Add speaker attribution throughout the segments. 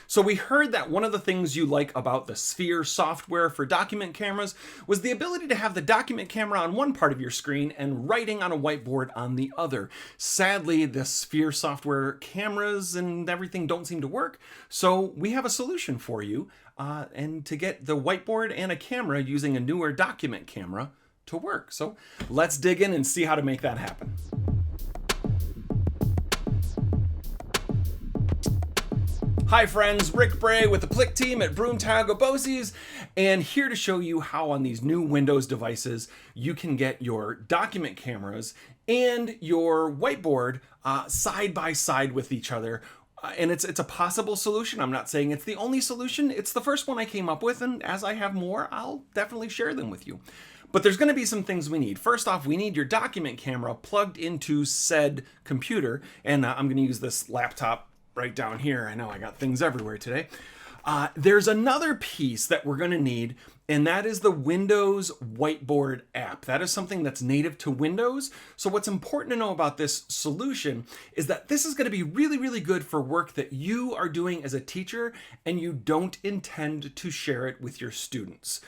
Speaker 1: So we heard that one of the things you like about the Sphere software for document cameras was the ability to have the document camera on one part of your screen and writing on a whiteboard on the other. Sadly, the Sphere software cameras and everything don't seem to work, so we have a solution for you, and to get the whiteboard and a camera using a newer document camera to work. So let's dig in and see how to make that happen. Hi friends, Rick Bray with the Plick team at Broomtag Obosies, and here to show you how on these new Windows devices you can get your document cameras and your whiteboard side by side with each other. And it's a possible solution. I'm not saying it's the only solution. It's the first one I came up with, and as I have more, I'll definitely share them with you. But there's going to be some things we need. First off, we need your document camera plugged into said computer, and I'm going to use this laptop right down here. I know I got things everywhere today. There's another piece that we're going to need, and that is the Windows Whiteboard app. That is something that's native to Windows. So what's important to know about this solution is that this is going to be really, really good for work that you are doing as a teacher and you don't intend to share it with your students.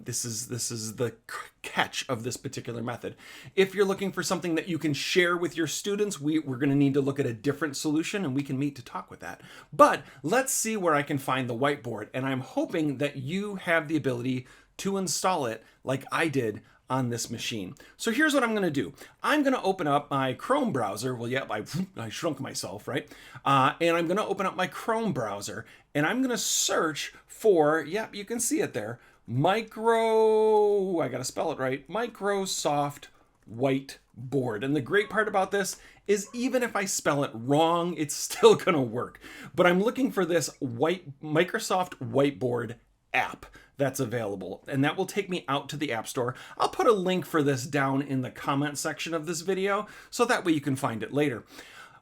Speaker 1: This is the catch of this particular method. If you're looking for something that you can share with your students, we're going to need to look at a different solution, and we can meet to talk with that. But let's see where I can find the whiteboard, and I'm hoping that you have the ability to install it like I did on this machine. So here's what I'm going to do. I'm going to open up my Chrome browser. Well, yeah, I shrunk myself, right? And I'm going to open up my Chrome browser, and I'm going to search for, yep, you can see it there, I got to spell it right, Microsoft Whiteboard. And the great part about this is even if I spell it wrong, it's still going to work. But I'm looking for this Microsoft Whiteboard app that's available, and that will take me out to the App Store. I'll put a link for this down in the comment section of this video, so that way you can find it later.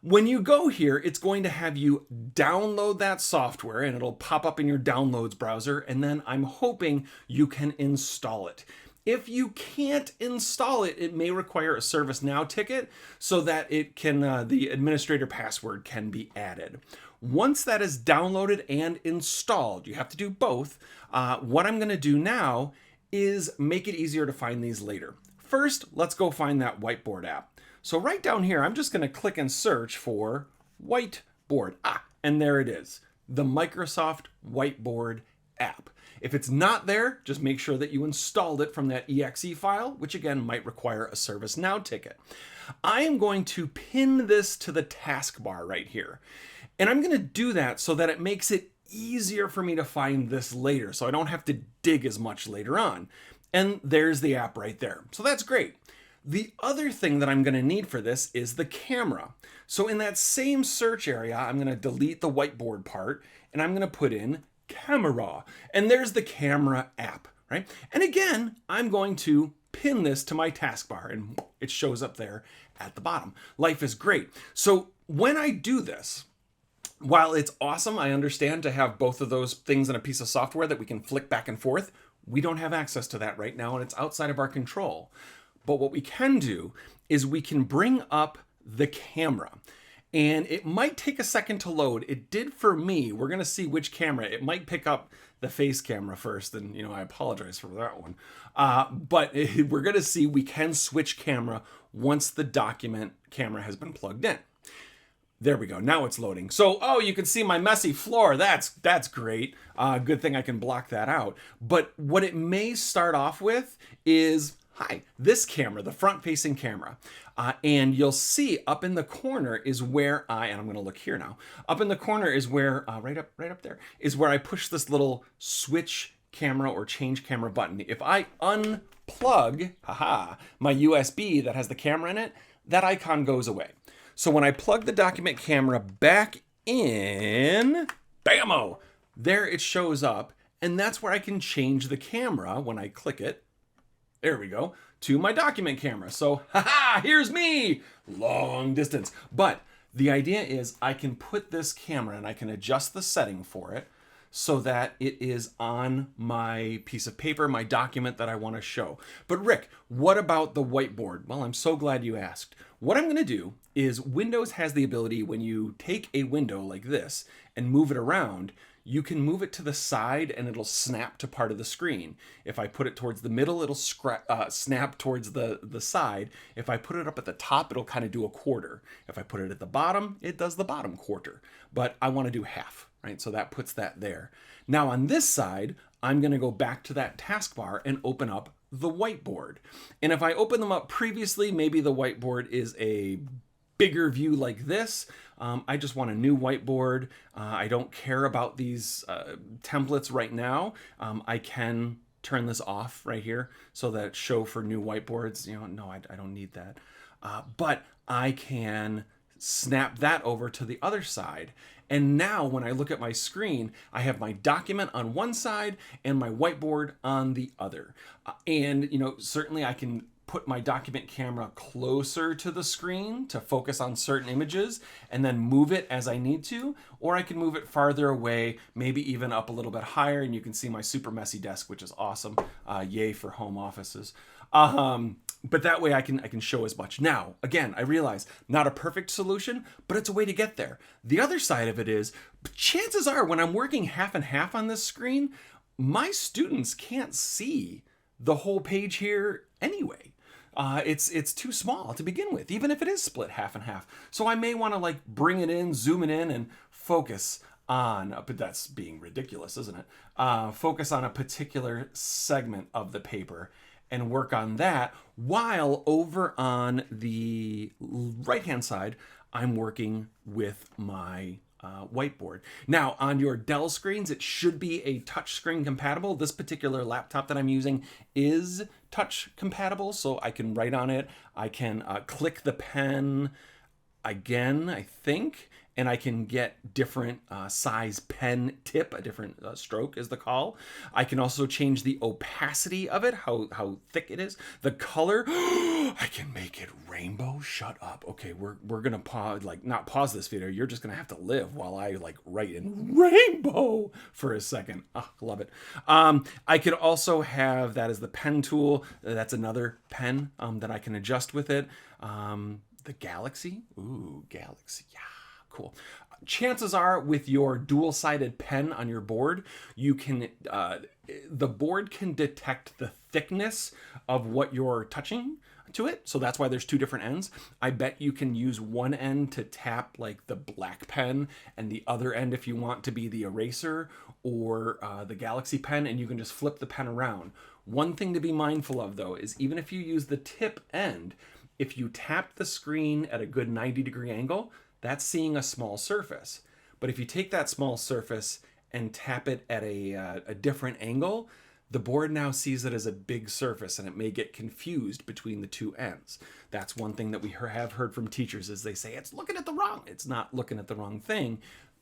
Speaker 1: When you go here, it's going to have you download that software, and it'll pop up in your downloads browser, and then I'm hoping you can install it. If you can't install it, it may require a ServiceNow ticket so that it can the administrator password can be added. Once that is downloaded and installed, you have to do both. What I'm going to do now is make it easier to find these later. First, let's go find that Whiteboard app. So right down here, I'm just going to click and search for Whiteboard. And there it is, the Microsoft Whiteboard app. If it's not there, just make sure that you installed it from that exe file, which again might require a ServiceNow ticket. I am going to pin this to the taskbar right here. And I'm going to do that so that it makes it easier for me to find this later, so I don't have to dig as much later on. And there's the app right there. So that's great. The other thing that I'm going to need for this is the camera. So in that same search area, I'm going to delete the whiteboard part, and I'm going to put in camera. And there's the camera app, right? And again, I'm going to pin this to my taskbar, and it shows up there at the bottom. Life is great. So when I do this, while it's awesome, I understand, to have both of those things in a piece of software that we can flick back and forth, we don't have access to that right now, and it's outside of our control. But what we can do is we can bring up the camera, and it might take a second to load. It did for me. We're going to see which camera. It might pick up the face camera first, and I apologize for that one. But we're going to see we can switch camera once the document camera has been plugged in. There we go. Now it's loading. So, you can see my messy floor. That's great. Good thing I can block that out. But what it may start off with is, this camera, the front-facing camera. And you'll see up in the corner is where and I'm going to look here now. Up in the corner is where, right up there, is where I push this little switch camera or change camera button. If I unplug, my USB that has the camera in it, that icon goes away. So when I plug the document camera back in, bam-o, there it shows up, and that's where I can change the camera when I click it. There we go, to my document camera. So, here's me, long distance. But the idea is I can put this camera and I can adjust the setting for it so that it is on my piece of paper, my document that I want to show. But Rick, what about the whiteboard? Well, I'm so glad you asked. What I'm going to do is Windows has the ability, when you take a window like this and move it around, you can move it to the side and it'll snap to part of the screen. If I put it towards the middle, it'll snap towards the side. If I put it up at the top, it'll kind of do a quarter. If I put it at the bottom, it does the bottom quarter. But I want to do half, right? So that puts that there. Now on this side, I'm going to go back to that taskbar and open up the whiteboard. And if I open them up previously, maybe the whiteboard is a bigger view like this. I just want a new whiteboard. I don't care about these templates right now. I can turn this off right here so that it's show for new whiteboards. You know, no, I don't need that. But I can snap that over to the other side. And now when I look at my screen, I have my document on one side and my whiteboard on the other. And, you know, certainly I can put my document camera closer to the screen to focus on certain images and then move it as I need to, or I can move it farther away, maybe even up a little bit higher, and you can see my super messy desk, which is awesome. Yay for home offices. But that way I can show as much. Now, again, I realize not a perfect solution, but it's a way to get there. The other side of it is, chances are when I'm working half and half on this screen, my students can't see the whole page here anyway. It's too small to begin with, even if it is split half and half. So I may want to like bring it in, zoom it in, and focus on, but that's being ridiculous, isn't it? Focus on a particular segment of the paper and work on that, while over on the right-hand side, I'm working with my whiteboard. Now, on your Dell screens, it should be a touch screen compatible. This particular laptop that I'm using is touch compatible, so I can write on it. I can click the pen again, I think, and I can get different size pen tip, a different stroke is the call. I can also change the opacity of it, how thick it is. The color, I can make it rainbow. Shut up. Okay, we're gonna pause, like not pause this video. You're just gonna have to live while I like write in rainbow for a second. Love it. I could also have that as the pen tool. That's another pen that I can adjust with it. The Galaxy, ooh, Galaxy, yeah. Cool. Chances are with your dual-sided pen on your board, you can, the board can detect the thickness of what you're touching to it. So that's why there's two different ends. I bet you can use one end to tap like the black pen and the other end if you want to be the eraser or the Galaxy pen, and you can just flip the pen around. One thing to be mindful of though is even if you use the tip end, if you tap the screen at a good 90-degree angle, that's seeing a small surface. But if you take that small surface and tap it at a different angle, the board now sees it as a big surface and it may get confused between the two ends. That's one thing that we have heard from teachers is they say, it's looking at the wrong. It's not looking at the wrong thing.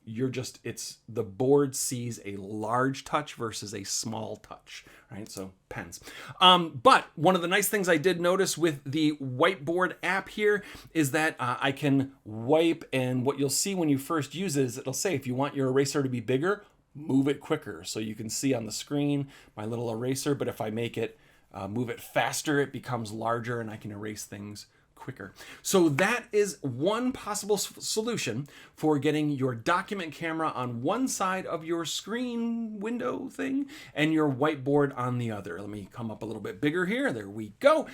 Speaker 1: The board sees a large touch versus a small touch, right? So pens. But one of the nice things I did notice with the Whiteboard app here is that I can wipe, and what you'll see when you first use it is it'll say, if you want your eraser to be bigger, move it quicker. So you can see on the screen my little eraser, but if I make it, move it faster, it becomes larger and I can erase things quicker. So that is one possible solution for getting your document camera on one side of your screen window thing and your whiteboard on the other. Let me come up a little bit bigger here. There we go.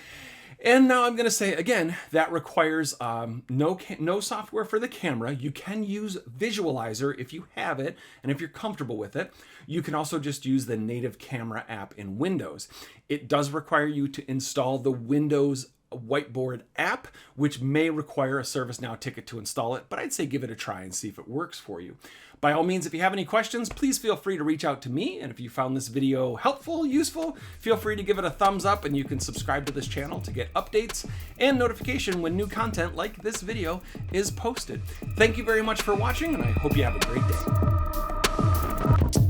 Speaker 1: And now I'm going to say again, that requires no software for the camera. You can use Visualizer if you have it and if you're comfortable with it. You can also just use the native camera app in Windows. It does require you to install the Windows Whiteboard app, which may require a ServiceNow ticket to install it, but I'd say give it a try and see if it works for you. By all means, if you have any questions, please feel free to reach out to me. And if you found this video helpful, useful, feel free to give it a thumbs up, and you can subscribe to this channel to get updates and notification when new content like this video is posted. Thank you very much for watching, and I hope you have a great day.